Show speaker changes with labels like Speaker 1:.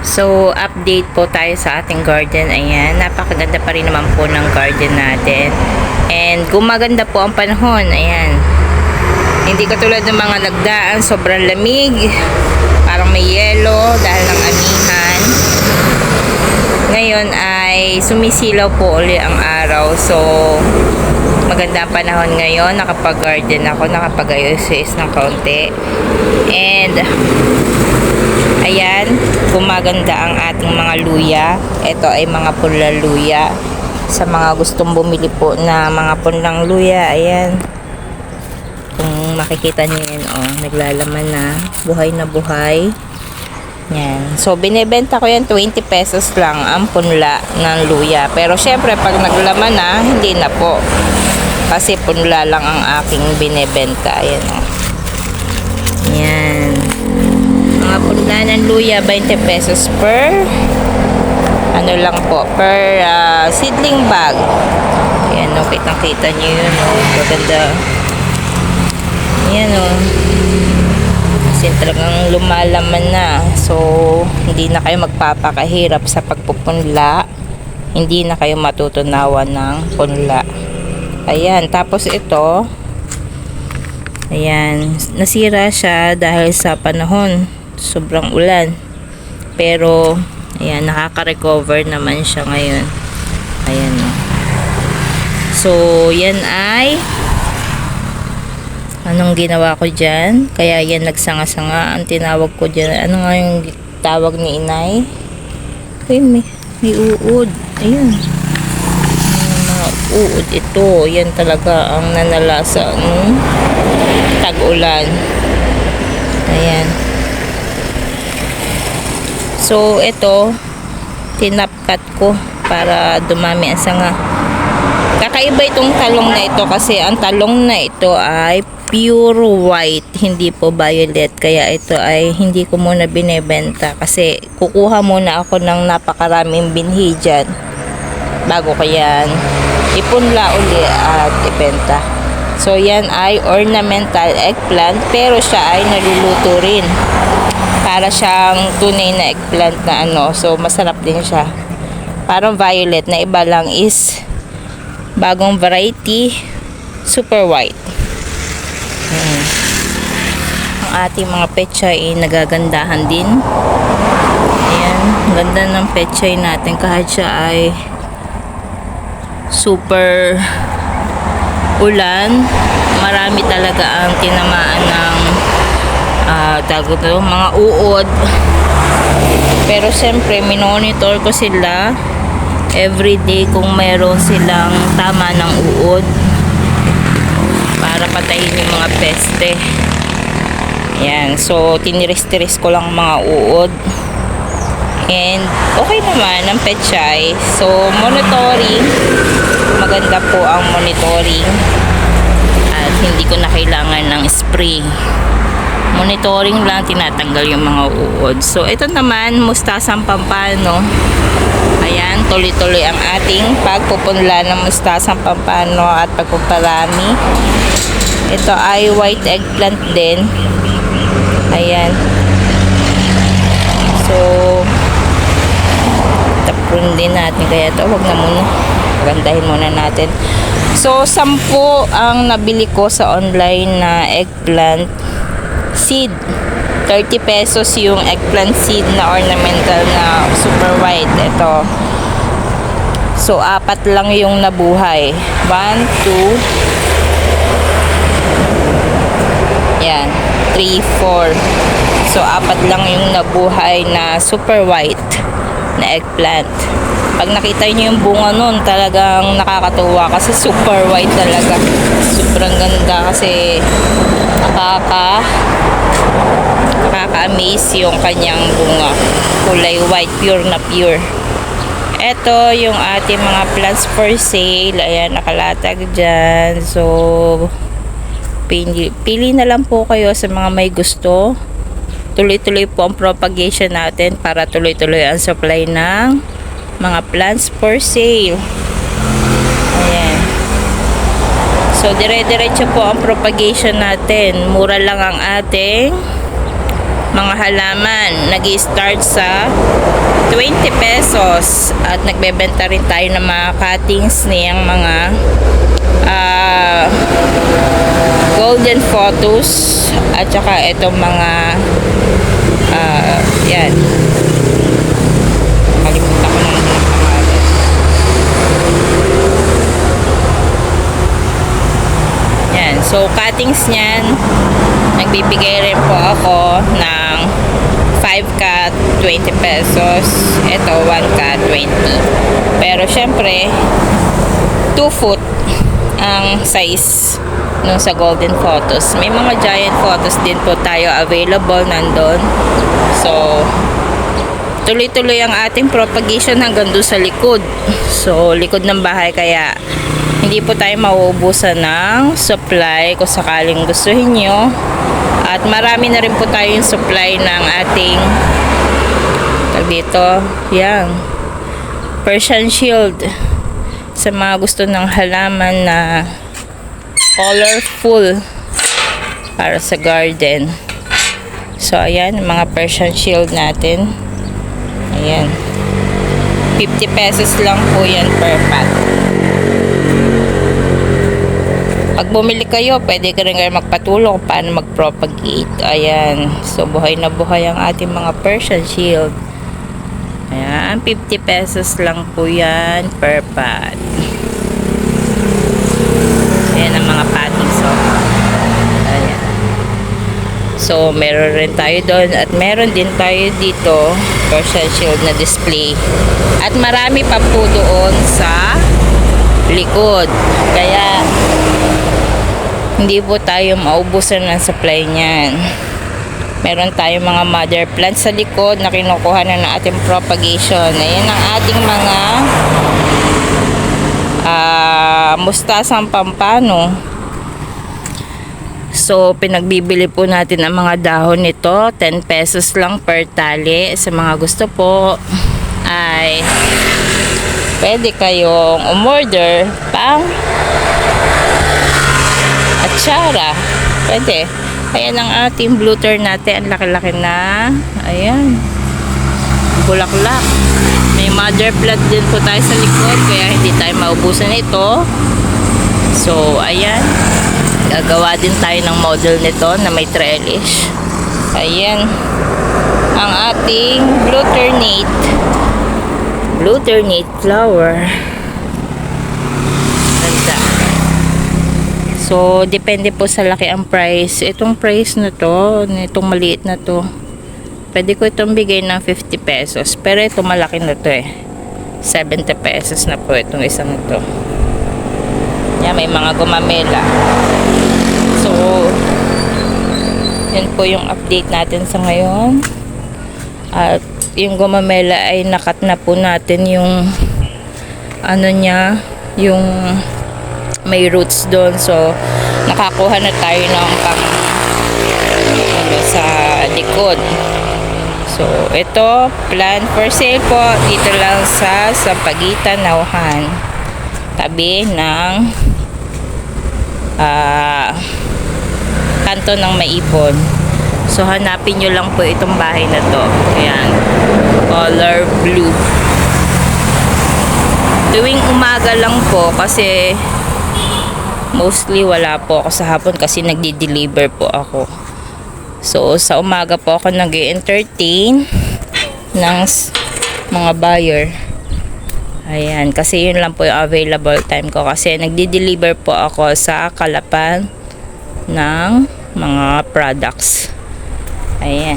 Speaker 1: So, update po tayo sa ating garden. Ayan, napakaganda pa rin naman po ng garden natin. And gumaganda po ang panahon. Ayan. Hindi katulad ng mga lagdaan, sobrang lamig. Parang may yelo dahil ng amihan. Ngayon ay sumisilaw po uli ang araw. So, maganda ang panahon ngayon. Nakapag-garden ako, nakapag-ayos ng kaunti. And ayan, gumaganda ang ating mga luya. Ito ay mga punla luya. Sa mga gustong bumili po na mga punlang luya, ayan. Kung makikita niyo yan, oh, naglalaman na. Buhay na buhay. Yan. So, binebenta ko yan 20 pesos lang ang punla ng luya. Pero, syempre, pag naglaman na, hindi na po. Kasi punla lang ang aking binebenta. Ayan, oh. Yan. Mga punla ng luya, 20 pesos per ano lang po, per seedling bag. Ayan, no, kitang-kita nyo yun, no. Maganda. Ayan, no. Kasi talagang lumalaman na. So, hindi na kayo magpapakahirap sa pagpupunla. Hindi na kayo matutunawan ng punla. Ayan, tapos ito, ayan, nasira siya dahil sa panahon. Sobrang ulan. Pero, ayan, nakaka-recover naman siya ngayon. Ayan. So, yan ay anong ginawa ko dyan? Kaya yan nagsanga-sanga. Ang tinawag ko dyan. Ano nga yung tawag ni inay? Uy, may uod. Ayun. Mga uod ito. Yan talaga ang nanalasa nung tag-ulan. Ayan. So, ito, tinapkat ko para dumami ang sanga. Kakaiba itong talong na ito kasi ang talong na ito ay pure white, hindi po violet. Kaya ito ay hindi ko muna binebenta kasi kukuha muna ako ng napakaraming binhi dyan bago ko yan ipunla uli at ibenta. So, yan ay ornamental eggplant pero siya ay naluluto rin. Para siyang tunay na eggplant na ano. So, masarap din siya. Parang violet na iba lang is bagong variety, super white. Ang ating mga pechay ay nagagandahan din. Ayan, ganda ng pechay natin kahit siya ay super ulan. Marami talaga ang tinamaan ng mga uod. Pero siyempre minonitor ko sila everyday kung meron silang tama ng uod para patayin yung mga peste. Yan, so tiniris-tiris ko lang mga uod and okay naman ang pechay. So monitoring, maganda po ang monitoring at hindi ko na kailangan ng spray. Monitoring lang, tinatanggal yung mga uod. So, ito naman, mustasang pampano. Ayan, tuloy-tuloy ang ating pagpupunla ng mustasang pampano at pagpuparami. Ito ay white eggplant din. Ayan. So, tapon din natin. Kaya ito, wag na muna. Pagandahin muna natin. So, 10 ang nabili ko sa online na eggplant seed. 30 pesos yung eggplant seed na ornamental na super white. Ito. So, 4 lang yung nabuhay. 1, 2, yan, 3, 4. So, 4 lang yung nabuhay na super white na eggplant. Pag nakita niyo yung bunga nun, talagang nakakatuwa kasi super white talaga. Sobrang ganda kasi nakaka-amaze yung kanyang bunga. Kulay white, pure na pure. Ito yung ating mga plants for sale. Ayan, nakalatag dyan. So, pili na lang po kayo sa mga may gusto. Tuloy-tuloy po ang propagation natin para tuloy-tuloy ang supply ng mga plants for sale. Ayan. So, dire-diretso po ang propagation natin. Mura lang ang ating mga halaman. Nag-i-start sa 20 pesos at nagbebenta rin tayo ng mga cuttings niyang mga golden photos at saka itong mga yan, kalimutan ko na yung pangalan. Yan, so cuttings niyan nagbibigay rin po ako ng 5 cut 20 pesos, ito 1 cut 20, pero syempre 2 foot ang size nung sa golden photos. May mga giant photos din po tayo available nandun. So tuloy-tuloy ang ating propagation hanggang doon sa likod. So likod ng bahay, kaya hindi po tayo mauubusan ng supply kung sakaling gustuhin nyo. At marami na rin po tayo yung supply ng ating dito, yan, Persian shield sa mga gusto ng halaman na colorful para sa garden. So ayan, mga Persian shield natin. Ayan, 50 pesos lang po yan per pot. Pag bumili kayo, pwede ka rin kayo magpatulong kung paano mag-propagate. Ayan, so buhay na buhay ang ating mga Persian shield. Ayan, 50 pesos lang po yan per pot. Ayan ang mga patties. Ayan. So meron rin tayo doon at meron din tayo dito Persian shield na display. At marami pa po doon sa likod. Kaya hindi po tayo maubusan ng supply niyan. Meron tayong mga mother plants sa likod na kinukuha na ng ating propagation. Ayan ang ating mga mustasang pampano. So pinagbibili po natin ang mga dahon nito, 10 pesos lang per tali. Sa mga gusto po ay pwede kayong umorder pang atsara, pwede. Ayan ang ating blue turn natin, ang laki-laki na, ayan, bulaklak. May mother plant din po tayo sa likod, kaya hindi tayo maubusan ito. So ayan, gagawa din tayo ng model nito na may trellis. Ayan ang ating blue ternate flower. Ganda. So depende po sa laki ang price. Itong price na to, itong maliit na to, pwede ko itong bigay ng 50 pesos, pero ito malaki na to 70 pesos na po itong isang ito. Yan, may mga gumamela. So yan po yung update natin sa ngayon. At yung gumamela ay nakat na po natin yung ano niya, yung may roots doon. So nakakuha na tayo ng pang ano, sa likod. So ito, plant for sale po dito lang sa Sampaguita, Nauhan, tabi ng kanto ng Maipon. So hanapin nyo lang po itong bahay na to. Ayan, color blue. Tuwing umaga lang po, kasi mostly wala po ako sa hapon kasi nagdi-deliver po ako. So sa umaga po ako nag-entertain ng mga buyer. Ayan, kasi yun lang po yung available time ko, kasi nagdi-deliver po ako sa Calapan ng mga products. Ayan.